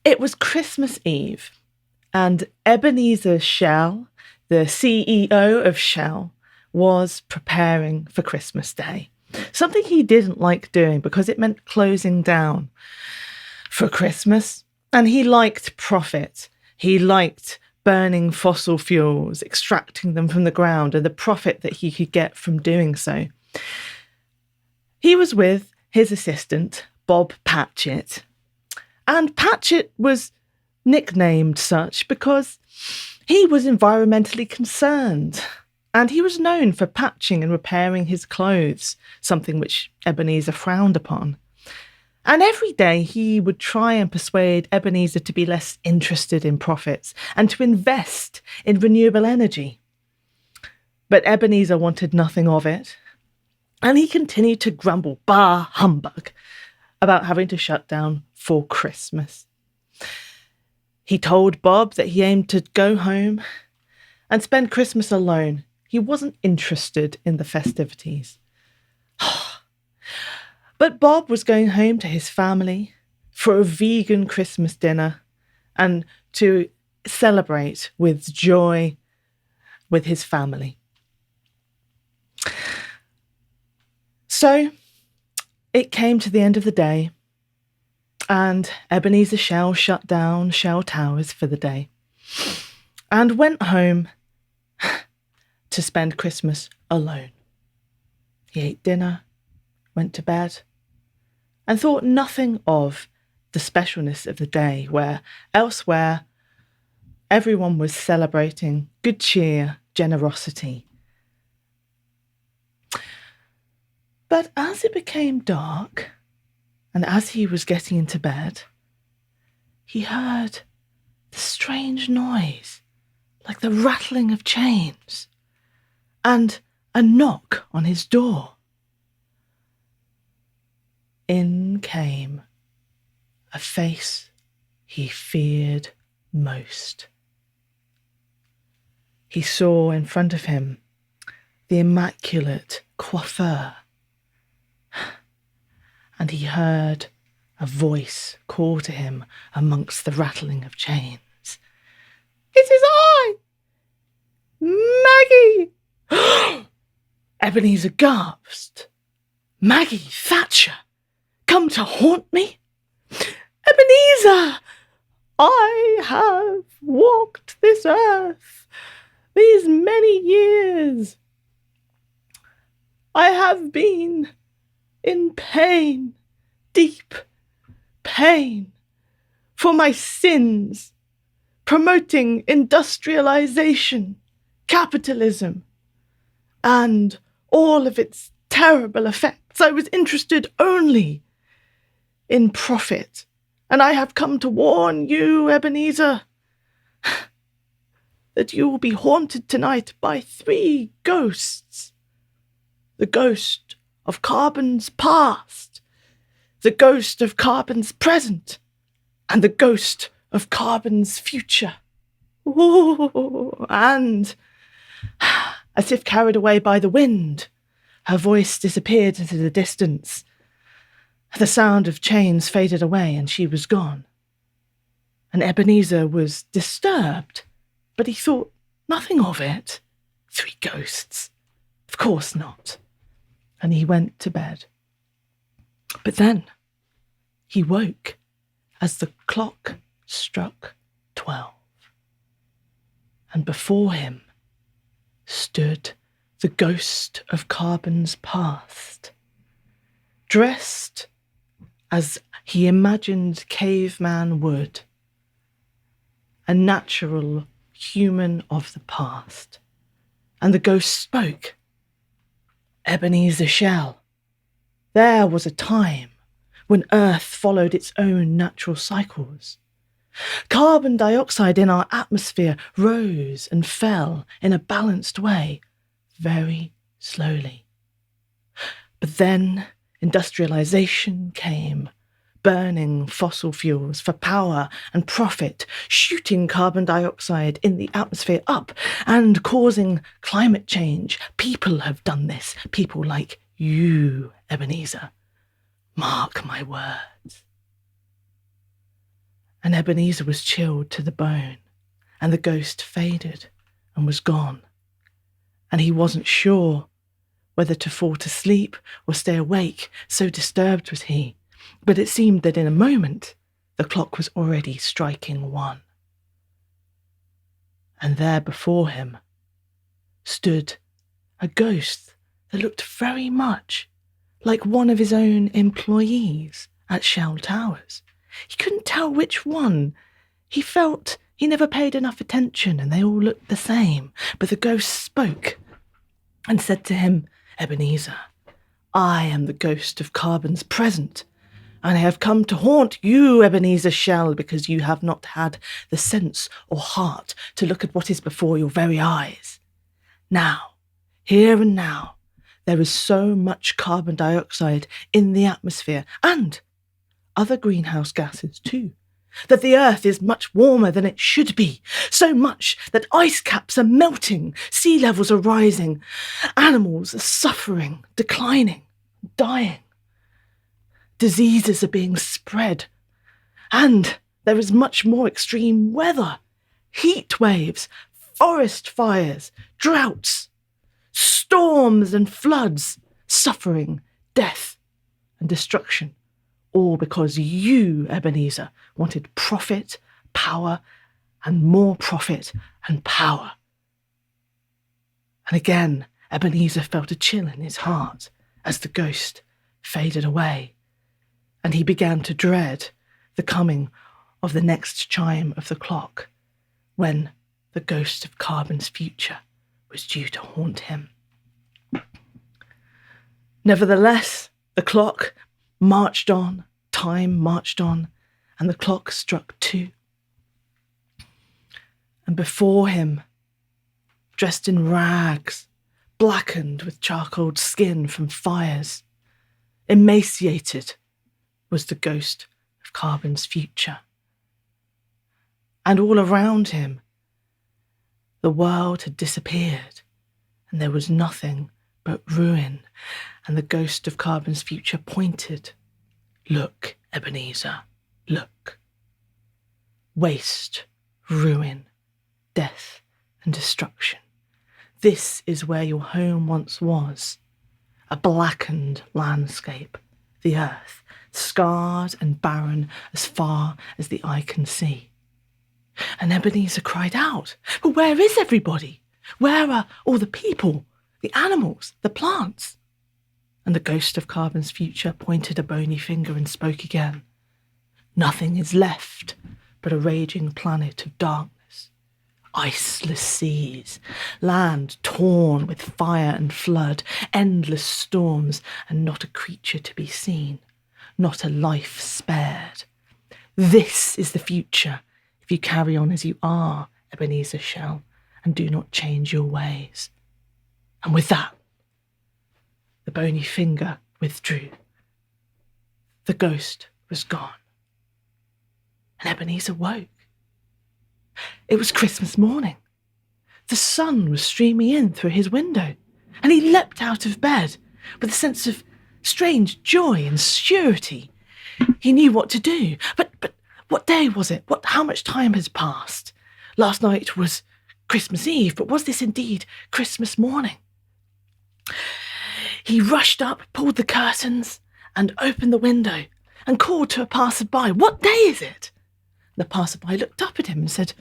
It was Christmas Eve, and Ebenezer Shell, the CEO of Shell, was preparing for Christmas Day. Something he didn't like doing because it meant closing down for Christmas. And he liked profit. He liked burning fossil fuels, extracting them from the ground, and the profit that he could get from doing so. He was with his assistant, Bob Patchett. And Patchett was nicknamed such because he was environmentally concerned. And he was known for patching and repairing his clothes, something which Ebenezer frowned upon. And every day he would try and persuade Ebenezer to be less interested in profits and to invest in renewable energy. But Ebenezer wanted nothing of it. And he continued to grumble, bah humbug, about having to shut down for Christmas. He told Bob that he aimed to go home and spend Christmas alone. He wasn't interested in the festivities. But Bob was going home to his family for a vegan Christmas dinner and to celebrate with joy with his family. So it came to the end of the day, and Ebenezer Shell shut down Shell Towers for the day and went home to spend Christmas alone. He ate dinner, went to bed, and thought nothing of the specialness of the day, where elsewhere everyone was celebrating good cheer, generosity. But as it became dark, and as he was getting into bed, he heard the strange noise, like the rattling of chains, and a knock on his door. In came a face he feared most. He saw in front of him the immaculate coiffeur, and he heard a voice call to him amongst the rattling of chains. "It is I, Maggie!" Ebenezer gasped. "Maggie Thatcher? Come to haunt me? Ebenezer! I have walked this earth these many years. I have been in pain, deep pain, for my sins, promoting industrialization, capitalism, and all of its terrible effects. I was interested only in profit, and I have come to warn you, Ebenezer, that you will be haunted tonight by 3 ghosts. The ghost of Carbon's past, the ghost of Carbon's present, and the ghost of Carbon's future." Ooh, and, as if carried away by the wind, her voice disappeared into the distance. The sound of chains faded away, and she was gone. And Ebenezer was disturbed, but he thought nothing of it. 3 ghosts? Of course not. And he went to bed. But then he woke as the clock struck 12. And before him stood the ghost of Carbon's past, dressed as he imagined caveman would, a natural human of the past. And the ghost spoke. "Ebenezer Shell, there was a time when Earth followed its own natural cycles. Carbon dioxide in our atmosphere rose and fell in a balanced way, very slowly. But then industrialization came, burning fossil fuels for power and profit, shooting carbon dioxide in the atmosphere up and causing climate change. People have done this, people like you, Ebenezer. Mark my words." And Ebenezer was chilled to the bone, and the ghost faded and was gone. And he wasn't sure whether to fall to sleep or stay awake, so disturbed was he. But it seemed that in a moment the clock was already striking 1. And there before him stood a ghost that looked very much like one of his own employees at Shell Towers. He couldn't tell which one. He felt he never paid enough attention and they all looked the same. But the ghost spoke and said to him, "Ebenezer, I am the ghost of Carbon's present, and I have come to haunt you, Ebenezer Shell, because you have not had the sense or heart to look at what is before your very eyes. Now, here and now, there is so much carbon dioxide in the atmosphere, and other greenhouse gases too, that the earth is much warmer than it should be, so much that ice caps are melting, sea levels are rising, animals are suffering, declining, dying. Diseases are being spread, and there is much more extreme weather, heat waves, forest fires, droughts, storms and floods, suffering, death and destruction. All because you, Ebenezer, wanted profit, power, and more profit and power." And again, Ebenezer felt a chill in his heart as the ghost faded away, and he began to dread the coming of the next chime of the clock, when the ghost of Carbon's future was due to haunt him. Nevertheless, the clock marched on, time marched on, and the clock struck 2. And before him, dressed in rags, blackened with charcoaled skin from fires, emaciated, was the ghost of Carbon's future. And all around him, the world had disappeared, and there was nothing but ruin, and the ghost of Carbon's future pointed. "Look, Ebenezer, look. Waste, ruin, death and destruction. This is where your home once was. A blackened landscape, the earth, scarred and barren as far as the eye can see." And Ebenezer cried out, "But where is everybody? Where are all the people, the animals, the plants?" And the ghost of Carbon's future pointed a bony finger and spoke again. "Nothing is left but a raging planet of darkness, iceless seas, land torn with fire and flood, endless storms, and not a creature to be seen, not a life spared. This is the future if you carry on as you are, Ebenezer Shell, and do not change your ways." And with that, the bony finger withdrew. The ghost was gone. And Ebenezer woke. It was Christmas morning. The sun was streaming in through his window, and he leapt out of bed with a sense of strange joy and surety. He knew what to do. But what day was it? How much time has passed? Last night was Christmas Eve, but was this indeed Christmas morning? He rushed up, pulled the curtains, and opened the window, and called to a passer-by, "What day is it?" The passer-by looked up at him and said,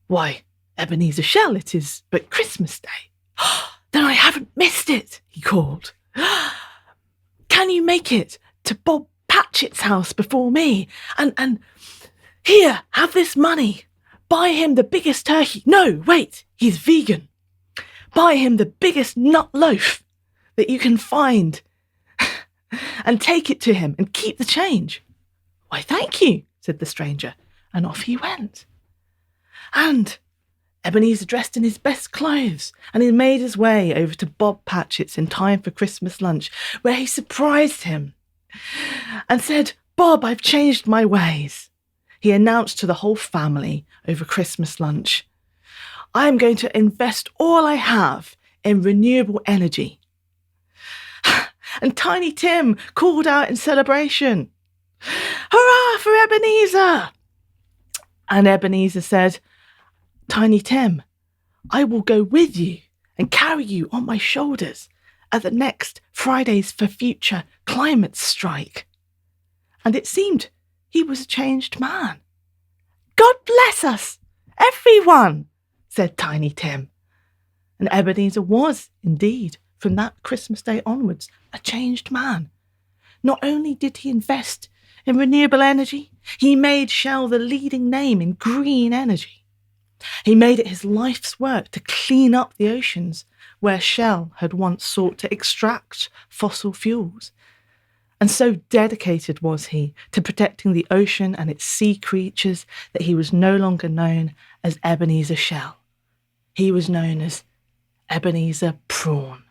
"Why, Ebenezer Shell, it is but Christmas Day." "Then I haven't missed it," he called. "Can you make it to Bob Patchett's house before me? And here, have this money. Buy him the biggest turkey. No, wait, he's vegan. Buy him the biggest nut loaf that you can find and take it to him and keep the change." "Why, thank you," said the stranger, and off he went. And Ebenezer dressed in his best clothes, and he made his way over to Bob Patchett's in time for Christmas lunch, where he surprised him and said, "Bob, I've changed my ways." He announced to the whole family over Christmas lunch, "I am going to invest all I have in renewable energy." And Tiny Tim called out in celebration, "Hurrah for Ebenezer!" And Ebenezer said, "Tiny Tim, I will go with you and carry you on my shoulders at the next Fridays for Future climate strike." And it seemed he was a changed man. "God bless us, everyone," said Tiny Tim. And Ebenezer was, indeed, from that Christmas Day onwards, a changed man. Not only did he invest in renewable energy, he made Shell the leading name in green energy. He made it his life's work to clean up the oceans where Shell had once sought to extract fossil fuels. And so dedicated was he to protecting the ocean and its sea creatures that he was no longer known as Ebenezer Shell. He was known as Ebenezer Prawn.